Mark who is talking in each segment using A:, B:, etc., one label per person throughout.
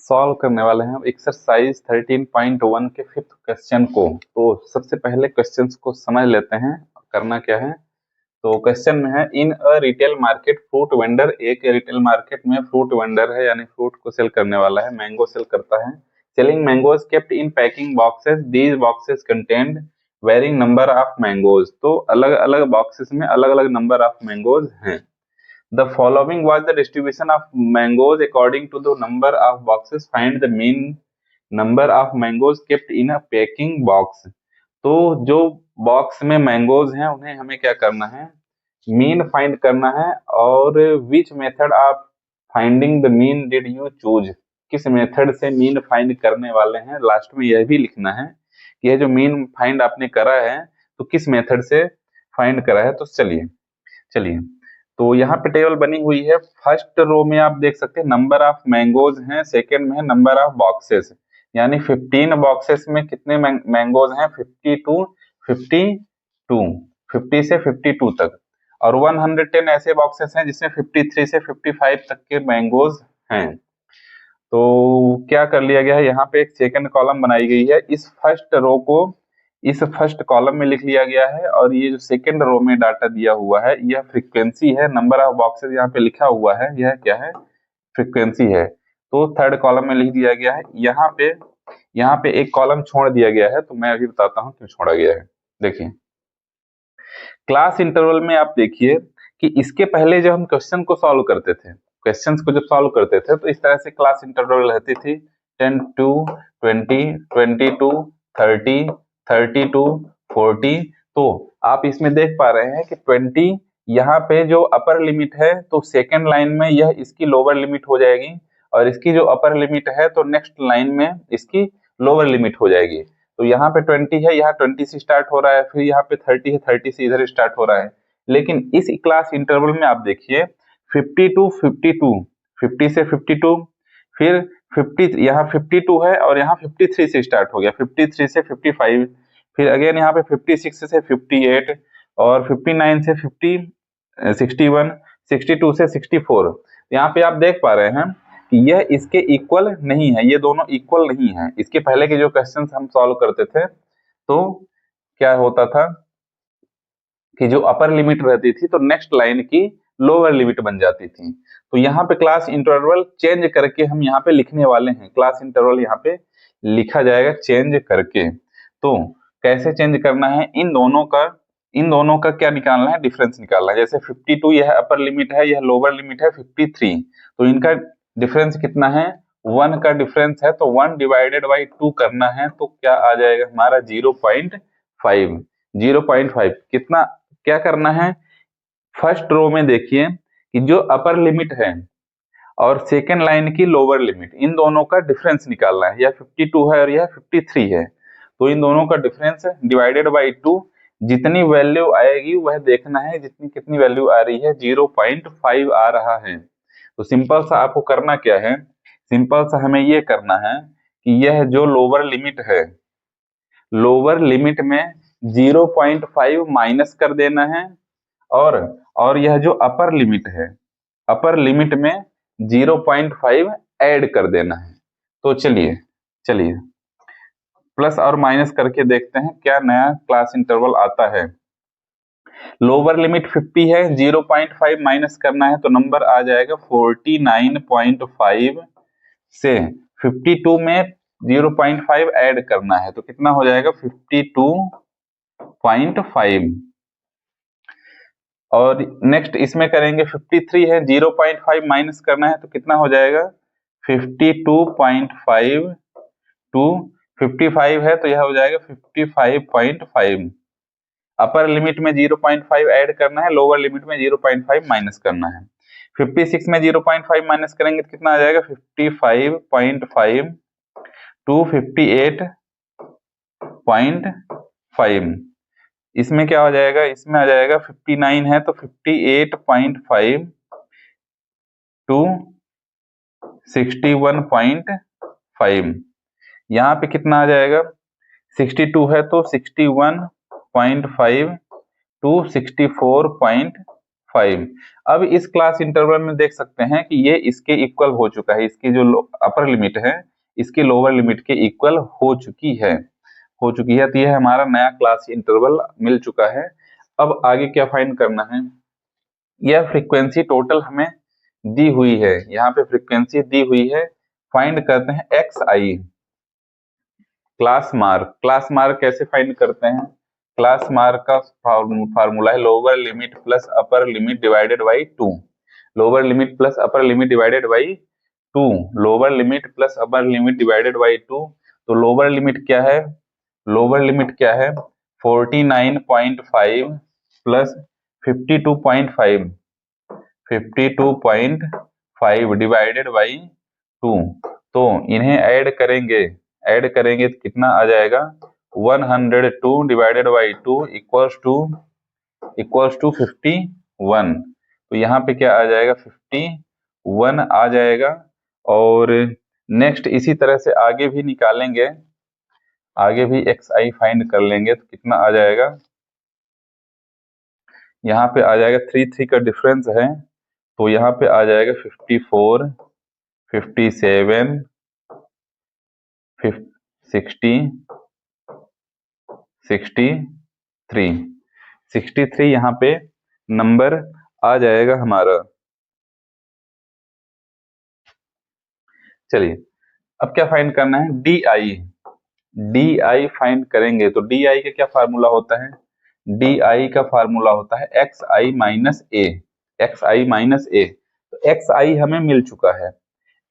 A: Solve करने वाले हैं एक्सरसाइज 13.1 के फिफ्थ क्वेश्चन को। तो सबसे पहले क्वेश्चंस को समझ लेते हैं करना क्या है। तो क्वेश्चन में है, in a retail market fruit vendor, एक रिटेल मार्केट में फ्रूट वेंडर है यानी फ्रूट को सेल करने वाला है, मैंगो सेल करता है। Selling mangoes kept in packing boxes, these boxes contained varying number of mangoes. तो अलग अलग बॉक्सेस में अलग अलग नंबर ऑफ मैंगोज हैं। The following was the distribution of mangoes according to the number of boxes. Find the mean number of mangoes kept in a packing box. तो जो box में मैंगोज हैं उन्हें हमें क्या करना है, मीन फाइंड करना है। और विच method of finding the mean did you choose, किस मेथड से मीन फाइंड करने वाले हैं। लास्ट में यह भी लिखना है कि यह जो मीन फाइंड आपने करा है तो किस मेथड से फाइंड करा है। तो चलिए चलिए तो यहाँ पे टेबल बनी हुई है। फर्स्ट रो में आप देख सकते हैं नंबर ऑफ मैंगोज हैं, सेकंड में है नंबर ऑफ बॉक्सेस, यानी 15 बॉक्सेस में कितने मैंगोज हैं, 52 52 50 से 52 तक। और 110 ऐसे बॉक्सेस हैं जिसमें 53 से 55 तक के मैंगोज हैं। तो क्या कर लिया गया है, यहाँ पे एक सेकंड कॉलम बनाई गई है। इस फर्स्ट रो को इस फर्स्ट कॉलम में लिख लिया गया है और ये जो सेकंड रो में डाटा दिया हुआ है यह फ्रीक्वेंसी है। नंबर ऑफ बॉक्सेस यहाँ पे लिखा हुआ है, यह क्या है, फ्रीक्वेंसी है। तो थर्ड कॉलम में लिख दिया गया है। यहाँ पे एक कॉलम छोड़ दिया गया है, तो मैं अभी बताता हूँ क्यों छोड़ा गया है। देखिए क्लास इंटरवल में आप देखिए कि इसके पहले जब हम क्वेश्चन को सॉल्व करते थे, क्वेश्चंस को जब सॉल्व करते थे तो इस तरह से क्लास इंटरवल रहती थी 10 to 20, 20 to 30, 30 to 40। तो आप इसमें देख पा रहे हैं कि 20 यहाँ पे जो अपर लिमिट है तो सेकेंड लाइन में यह इसकी लोअर लिमिट हो जाएगी, और इसकी जो अपर लिमिट है तो नेक्स्ट लाइन में इसकी लोअर लिमिट हो जाएगी। तो यहाँ पे 20 है, यहाँ 20 से स्टार्ट हो रहा है, फिर यहाँ पे 30 है, 30 से इधर स्टार्ट हो रहा है। लेकिन इस क्लास इंटरवल में आप देखिए 50 to 52, 50 से 52, फिर 50 यहाँ 52 है और यहाँ 53 से स्टार्ट हो गया, 53 से 55, फिर अगेन यहाँ पे 56 से 58 और 59 से 50, 61, 62 से 64। यहाँ पे आप देख पा रहे हैं कि यह इसके इक्वल नहीं है, ये दोनों इक्वल नहीं है। इसके पहले के जो क्वेश्चन हम सॉल्व करते थे तो क्या होता था कि जो अपर लिमिट रहती थी तो नेक्स्ट लाइन की लोअर लिमिट बन जाती थी। तो यहाँ पे क्लास इंटरवल चेंज करके हम यहाँ पे लिखने वाले हैं, क्लास इंटरवल यहाँ पे लिखा जाएगा चेंज करके। तो कैसे चेंज करना है, इन दोनों का क्या निकालना है, डिफरेंस निकालना है। जैसे 52 यह अपर लिमिट है, यह लोअर लिमिट है 53, तो इनका डिफरेंस कितना है, 1 का डिफरेंस है। तो 1 डिवाइडेड बाई 2 करना है, तो क्या आ जाएगा हमारा 0.5। 0.5 कितना क्या करना है, फर्स्ट रो में देखिए कि जो अपर लिमिट है और सेकेंड लाइन की लोअर लिमिट, इन दोनों का डिफरेंस निकालना है। यह 52 है और यह 53 है, तो इन दोनों का डिफरेंस डिवाइडेड बाई 2, जितनी वैल्यू आएगी वह देखना है, जितनी कितनी वैल्यू आ रही है, 0.5 आ रहा है। तो सिंपल सा आपको करना क्या है, सिंपल सा हमें ये करना है कि यह जो लोअर लिमिट है, लोअर लिमिट में 0.5 माइनस कर देना है, और यह जो अपर लिमिट है, अपर लिमिट में 0.5 ऐड कर देना है। तो चलिए प्लस और माइनस करके देखते हैं क्या नया क्लास इंटरवल आता है। लोअर लिमिट 50 है, 0.5 माइनस करना है तो नंबर आ जाएगा 49.5 से 52 में 0.5 ऐड करना है तो कितना हो जाएगा 52.5। और नेक्स्ट इसमें करेंगे 53 है, 0.5 माइनस करना है तो कितना हो जाएगा 52.5 टू 55 है तो यह हो जाएगा 55.5। अपर लिमिट में 0.5 ऐड करना है, लोअर लिमिट में 0.5 माइनस करना है। 56 में 0.5 माइनस करेंगे तो कितना आ जाएगा 55.5 टू 58.5। इसमें क्या हो जाएगा, इसमें आ जाएगा 59 है तो 58.5 टू 61.5। यहाँ पे कितना आ जाएगा 62 है तो 61.5 टू 64.5। 5। अब इस क्लास इंटरवल में देख सकते हैं कि ये इसके इक्वल हो चुका है, इसकी जो अपर लिमिट है इसकी लोअर लिमिट के इक्वल हो चुकी है तो ये हमारा नया क्लास इंटरवल मिल चुका है। अब आगे क्या फाइंड करना है, यह फ्रीक्वेंसी टोटल हमें दी हुई है, यहाँ पे फ्रीक्वेंसी दी हुई है, फाइंड करते हैं एक्स आई। क्लास मार्क कैसे फाइंड करते हैं, क्लास मार्क का फार्मूला है lower limit plus upper limit divided by 2। Lower limit plus upper limit divided by 2, lower limit plus upper limit divided by 2। तो लोअर लिमिट क्या है, लोअर लिमिट क्या है 49.5 प्लस 52.5, 52.5 डिवाइडेड बाई 2। तो इन्हें add करेंगे तो कितना आ जाएगा 102 डिवाइडेड बाई 2 इक्वल्स टू 51। तो यहाँ पे क्या आ जाएगा 51 आ जाएगा। और नेक्स्ट इसी तरह से आगे भी निकालेंगे, आगे भी एक्स आई फाइंड कर लेंगे तो कितना आ जाएगा, यहाँ पे आ जाएगा 3 का डिफरेंस है तो यहाँ पे आ जाएगा 54, 57, 60, 63 यहाँ पे नंबर आ जाएगा हमारा। चलिए अब क्या फाइंड करना है, डी आई फाइंड करेंगे तो डी आई का क्या फार्मूला होता है, डी आई का फार्मूला होता है एक्स आई माइनस ए, एक्स आई माइनस ए। तो एक्स आई हमें मिल चुका है,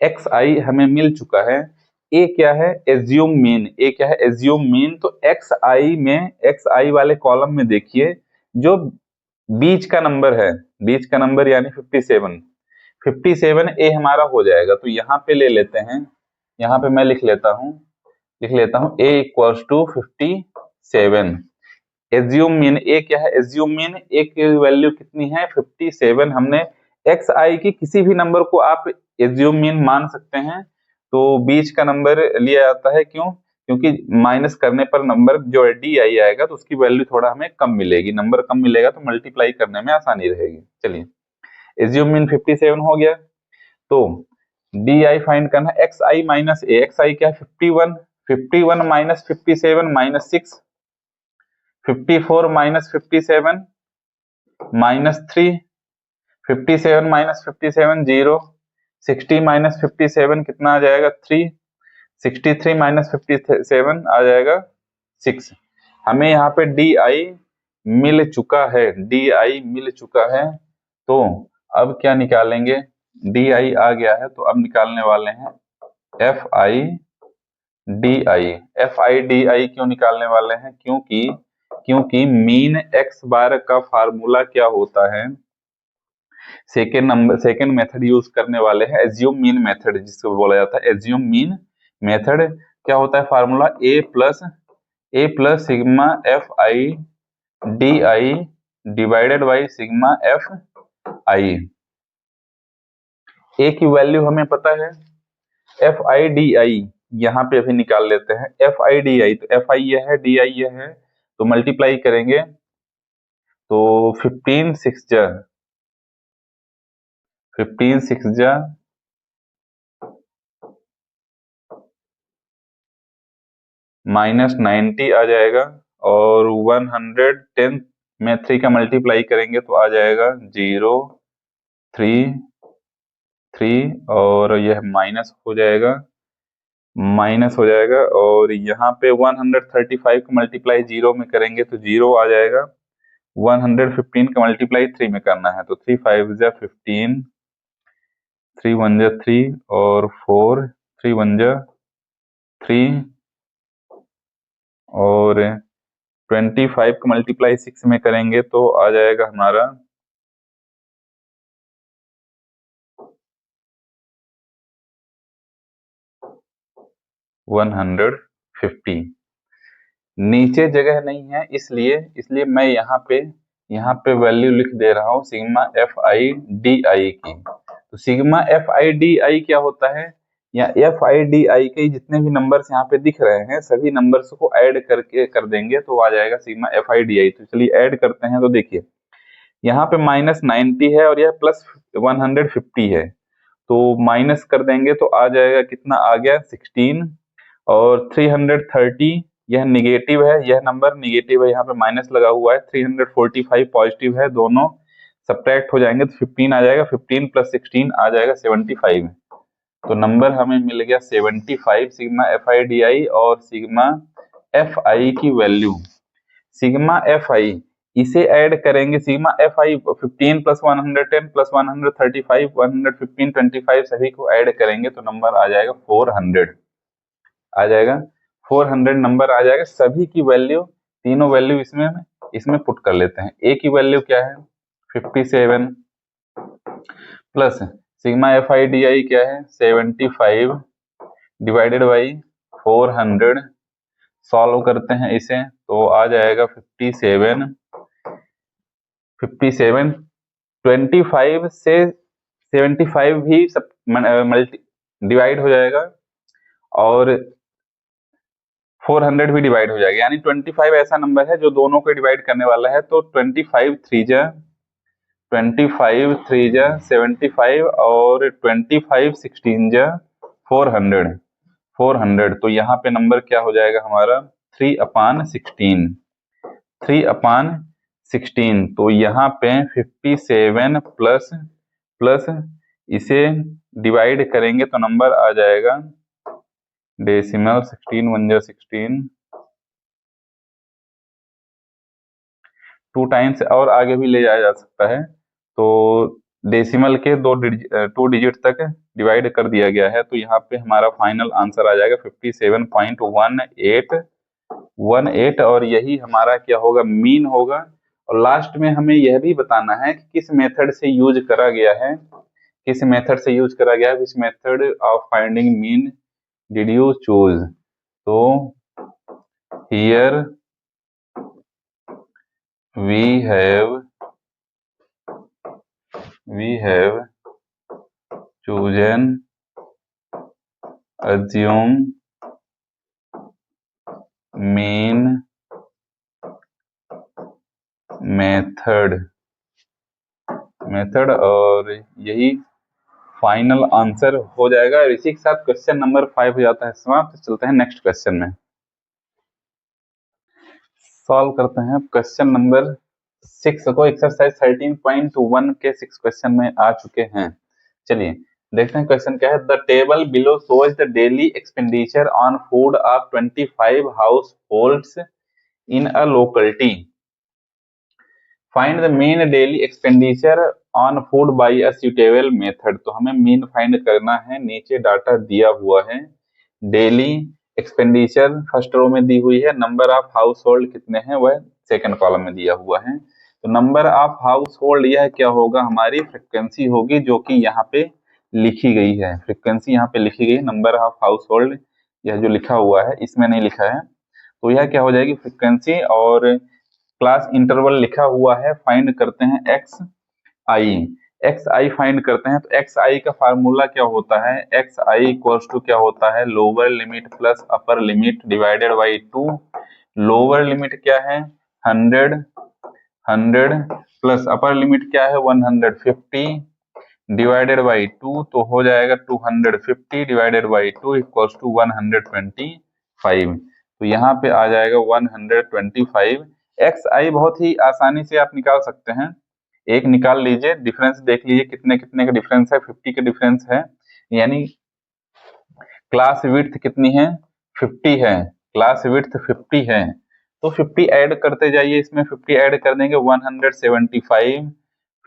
A: एक्स आई हमें मिल चुका है, ए क्या है एज्यूम मीन, ए क्या है एज्यूम मीन। तो एक्स आई में, एक्स आई वाले कॉलम में देखिए जो बीच का नंबर है, बीच का नंबर यानी 57, 57 ए हमारा हो जाएगा। तो यहाँ पे ले लेते हैं, यहाँ पे मैं लिख लेता हूँ ए इक्वल्स टू 57। एज्यूम मीन ए क्या है, एज्यूम मीन ए की वैल्यू कितनी है 57। हमने एक्स आई की किसी भी नंबर को आप एज्यूम मीन मान सकते हैं, तो बीच का नंबर लिया जाता है, क्यों, क्योंकि माइनस करने पर नंबर जो डी आई आएगा तो उसकी वैल्यू थोड़ा हमें कम मिलेगी, नंबर कम मिलेगा तो मल्टीप्लाई करने में आसानी रहेगी। चलिए एज्यूम मीन 57 हो गया, तो डी आई फाइंड करना है एक्स आई माइनस ए, एक्स आई क्या है 51, 51 minus 57 minus 6, 54 minus 57 minus 3, 57 minus 57 0, 60 minus 57 कितना आ जाएगा 3, 63 माइनस 57 आ जाएगा 6। हमें यहाँ पे डी आई मिल चुका है, डी आई मिल चुका है। तो अब क्या निकालेंगे, डी आई आ गया है तो अब निकालने वाले हैं F I D I. F I D आई क्यों निकालने वाले हैं, क्योंकि मीन एक्स बार का फार्मूला क्या होता है, सेकेंड मेथड यूज करने वाले हैं एज्यूम मीन मेथड, जिसको बोला जाता है एज्यूम मीन मेथड। क्या होता है formula A plus sigma F I D I divided by sigma F I. A की वैल्यू हमें पता है एफ आई डी आई, यहाँ पे अभी निकाल लेते हैं एफ आई डी आई। तो एफ आई यह है, डी आई यह है, तो मल्टीप्लाई करेंगे तो 15 6 जा माइनस 90 आ जाएगा, और 110 में 3 का मल्टीप्लाई करेंगे तो आ जाएगा 0 3 3, और यह माइनस हो जाएगा, और यहाँ पे 135 का मल्टीप्लाई 0 में करेंगे तो 0 आ जाएगा, 115 का मल्टीप्लाई 3 में करना है तो 3 5 जा 15, 3 1 जा 3, और 4 3 1 जा 3, और 25 का मल्टीप्लाई 6 में करेंगे तो आ जाएगा हमारा 150। नीचे जगह नहीं है, इसलिए मैं यहाँ पे वैल्यू लिख दे रहा हूँ सिग्मा एफ आई डी आई की। तो सिग्मा एफ आई डी आई क्या होता है, या एफ आई डी आई के जितने भी नंबर्स यहाँ पे दिख रहे हैं सभी नंबर्स को ऐड करके कर देंगे तो आ जाएगा सिग्मा एफ आई डी आई। तो चलिए ऐड करते हैं, तो देखिए यहाँ पे -90 है और यह +150 है, तो माइनस कर देंगे तो आ जाएगा कितना, आ गया 16। और 330 यह निगेटिव है, यह नंबर निगेटिव है, यहाँ पे माइनस लगा हुआ है। 345 पॉजिटिव है, दोनों सब्ट्रैक्ट हो जाएंगे तो 15 आ जाएगा। 15 + 16 आ जाएगा 75। तो नंबर हमें मिल गया 75 सिग्मा FIDI। और सिग्मा FI की वैल्यू, सिग्मा FI इसे ऐड करेंगे, सिग्मा FI 15 + 110 + 135 115 25 सभी को ऐड करेंगे तो नंबर आ जाएगा 400, आ जाएगा 400 नंबर आ जाएगा। सभी की वैल्यू, तीनों वैल्यू इसमें पुट कर लेते हैं। ए की वैल्यू क्या है 57 प्लस सिग्मा FIDI क्या है 75 डिवाइडेड बाई 400। सॉल्व करते हैं इसे तो आ जाएगा 57 25 से 75 भी सब मल्टी डिवाइड हो जाएगा और 400 भी डिवाइड हो जाएगा, यानी 25 ऐसा नंबर है जो दोनों को डिवाइड करने वाला है। तो 25 3 जा 75 और 25 16 जा 400। तो यहाँ पे नंबर क्या हो जाएगा हमारा 3/16, 3/16। तो यहाँ पे 57 प्लस इसे डिवाइड करेंगे तो नंबर आ जाएगा डेसिमल 16 1 जा 16, 2 टाइम्स और आगे भी ले जाया जा सकता है। तो डेसिमल के 2 डिजिट तक डिवाइड कर दिया गया है। तो यहाँ पे हमारा फाइनल आंसर आ जाएगा 57.1818 और यही हमारा क्या होगा, मीन होगा। और लास्ट में हमें यह भी बताना है कि किस मेथड से यूज करा गया है, किस मेथड से यूज करा गया है, which method of finding mean did you choose. तो here we have chosen assume mean method और यही फाइनल आंसर हो जाएगा। और इसी के साथ क्वेश्चन नंबर 5 हो जाता है समाप्त। चलते हैं नेक्स्ट क्वेश्चन में, सॉल्व करते हैं क्वेश्चन नंबर 6 को। एक्सरसाइज 13.1 के 6 क्वेश्चन में आ चुके हैं। चलिए देखते हैं क्वेश्चन क्या है। The table below shows the daily expenditure on food of 25 house holds in a locality. Find the mean daily expenditure on food by a suitable method. तो हमें मीन फाइंड करना है। नीचे डाटा दिया हुआ है, डेली एक्सपेंडिचर फर्स्ट रो में दी हुई है, नंबर ऑफ हाउस होल्ड कितने हैं वह सेकंड कॉलम में दिया हुआ है। तो नंबर ऑफ हाउस होल्ड यह क्या होगा, हमारी फ्रिक्वेंसी होगी जो कि यहाँ पे लिखी गई है। फ्रिक्वेंसी यहाँ पे लिखी गई है, नंबर ऑफ हाउस होल्ड यह जो लिखा हुआ है इसमें नहीं लिखा है। तो यह क्या हो जाएगी फ्रिक्वेंसी, और क्लास इंटरवल लिखा हुआ है। फाइंड करते हैं एक्स आई फाइंड करते हैं। तो एक्स आई का फार्मूला क्या होता है, एक्स आई इक्वल्स टू क्या होता है, lower limit plus upper limit divided by 2। Lower limit क्या है 100 प्लस अपर लिमिट क्या है 150 डिवाइडेड बाई 2। तो हो जाएगा 250 डिवाइडेड बाई 2 इक्वल्स टू 125। तो यहाँ पे आ जाएगा 125। एक्स आई बहुत ही आसानी से आप निकाल सकते हैं, एक निकाल लीजिए, डिफरेंस देख लीजिए कितने कितने का डिफरेंस है, 50 का डिफरेंस है। यानी क्लास विड्थ कितनी है 50 है, क्लास विड्थ 50 है। तो 50 ऐड करते जाइए, इसमें 50 ऐड कर देंगे 175,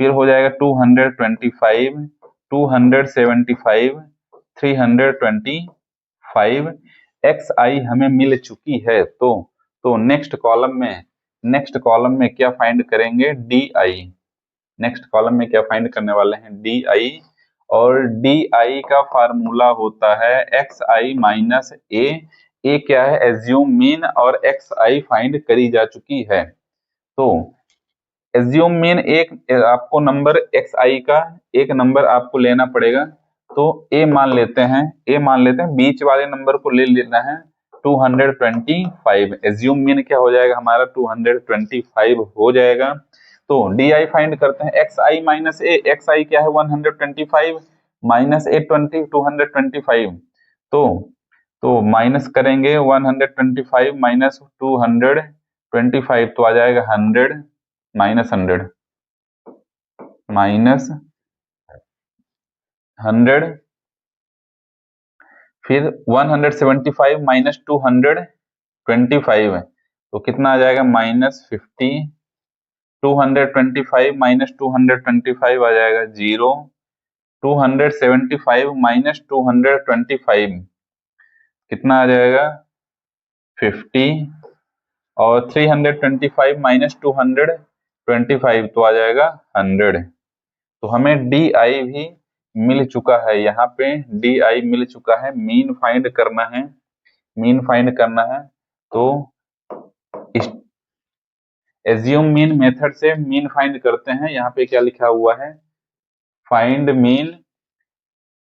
A: फिर हो जाएगा 225, 275, 325। एक्स आई हमें मिल चुकी है। तो नेक्स्ट कॉलम में क्या फाइंड करेंगे, डी आई। नेक्स्ट कॉलम में क्या फाइंड करने वाले हैं, डी आई। और डी आई का फार्मूला होता है एक्स आई माइनस ए। ए क्या है एज्यूम मीन, और एक्स आई फाइंड करी जा चुकी है। तो एज्यूम मीन एक आपको नंबर एक्स आई का एक नंबर आपको लेना पड़ेगा। तो ए मान लेते हैं, बीच वाले नंबर को ले लेना है 225। एज्यूम मीन क्या हो जाएगा हमारा 225 हो जाएगा। तो DI फाइंड करते हैं, XI माइनस A, XI क्या है 125 माइनस A 20 225, तो माइनस करेंगे 125 माइनस 225 तो आ जाएगा 100 माइनस 100 माइनस 100, फिर 175 माइनस 225 तो कितना आ जाएगा -50, 225 माइनस 225 आ जाएगा 0, 275 माइनस 225 कितना आ जाएगा 50, और 325 माइनस 225 तो आ जाएगा 100। तो हमें DI भी मिल चुका है, यहाँ पे DI मिल चुका है। मीन फाइंड करना है, मीन फाइंड करना है, तो एज्यूम मीन मेथड से मीन फाइंड करते हैं। यहाँ पे क्या लिखा हुआ है, फाइंड मीन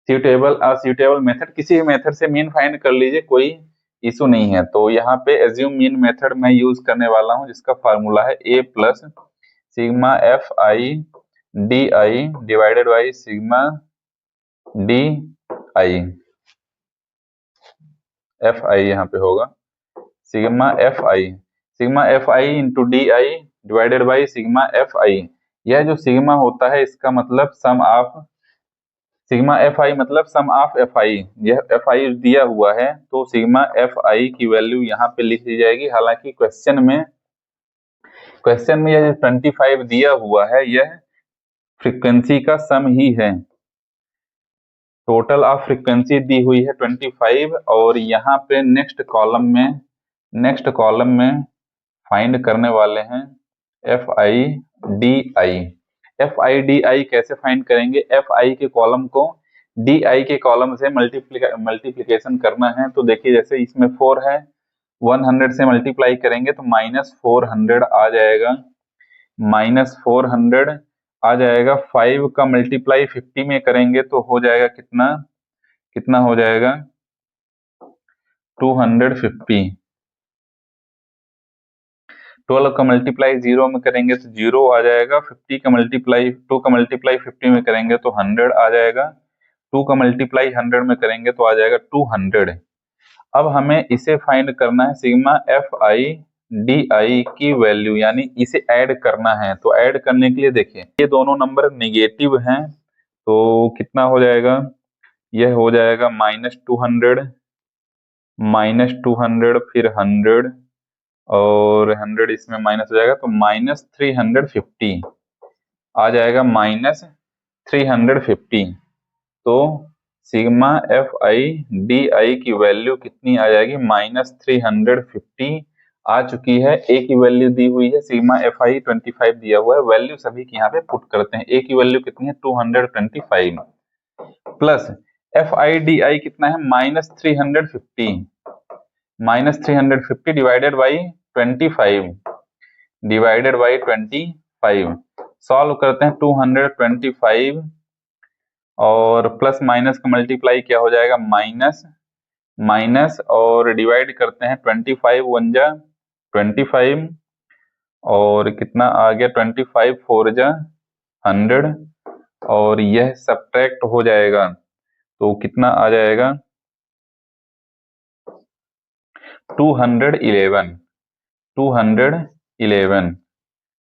A: सुटेबल असूटेबल मेथड, किसी भी मेथड से मीन फाइंड कर लीजिए, कोई इशू नहीं है। तो यहाँ पे एज्यूम मीन मेथड मैं यूज करने वाला हूँ, जिसका फार्मूला है A plus sigma FI DI divided by sigma DI, FI यहाँ पे होगा sigma FI into DI divided by sigma FI। यह जो सिग्मा होता है इसका मतलब सम ऑफ सिग्मा FI मतलब सम ऑफ FI, यह FI दिया हुआ है तो सिग्मा FI की वैल्यू यहाँ पे लिख दी जाएगी। हालांकि क्वेश्चन में यह 25 दिया हुआ है, यह फ्रीक्वेंसी का सम ही है, टोटल ऑफ फ्रीक्वेंसी दी हुई है 25, और यहाँ पे नेक्स्ट कॉलम में फाइंड करने वाले हैं FI DI कैसे फाइंड करेंगे, FI के कॉलम को DI के कॉलम से मल्टीप्लिकेशन करना है। तो देखिए जैसे इसमें 4 है, 100 से मल्टीप्लाई करेंगे तो -400 आ जाएगा, -400 आ जाएगा। 5 का मल्टीप्लाई 50 में करेंगे तो हो जाएगा कितना हो जाएगा 250। 12 का मल्टीप्लाई 0 में करेंगे तो 0 आ जाएगा। 50 का मल्टीप्लाई 2 का मल्टीप्लाई 50 में करेंगे तो 100 आ जाएगा। 2 का मल्टीप्लाई 100 में करेंगे तो आ जाएगा 200। अब हमें इसे फाइंड करना है सिग्मा FI DI की वैल्यू, यानी इसे ऐड करना है। तो ऐड करने के लिए देखिए ये दोनों नंबर नेगेटिव हैं, तो कितना हो जाएगा, यह हो जाएगा -200 फिर 100 और 100 इसमें माइनस हो जाएगा तो -350 आ जाएगा, -350। तो सिग्मा FI DI की वैल्यू कितनी आ जाएगी, -350 आ चुकी है। A की वैल्यू दी हुई है, सिग्मा FI 25 दिया हुआ है, वैल्यू सभी की यहाँ पे पुट करते हैं। A की वैल्यू कितनी है 225 प्लस FI DI कितना है -350 डिवाइडेड बाई 25 सॉल्व करते हैं। 225 और प्लस माइनस का मल्टीप्लाई क्या हो जाएगा माइनस और डिवाइड करते हैं 25 1 जा 25 और कितना आ गया 25 4 जा 100 और यह सब्ट्रैक्ट हो जाएगा तो कितना आ जाएगा 211।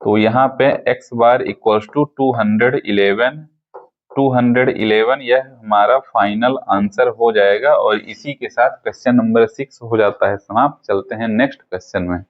A: तो यहाँ पे x बार इक्वल्स टू 211 यह हमारा फाइनल आंसर हो जाएगा। और इसी के साथ क्वेश्चन नंबर 6 हो जाता है समाप्त। चलते हैं नेक्स्ट क्वेश्चन में।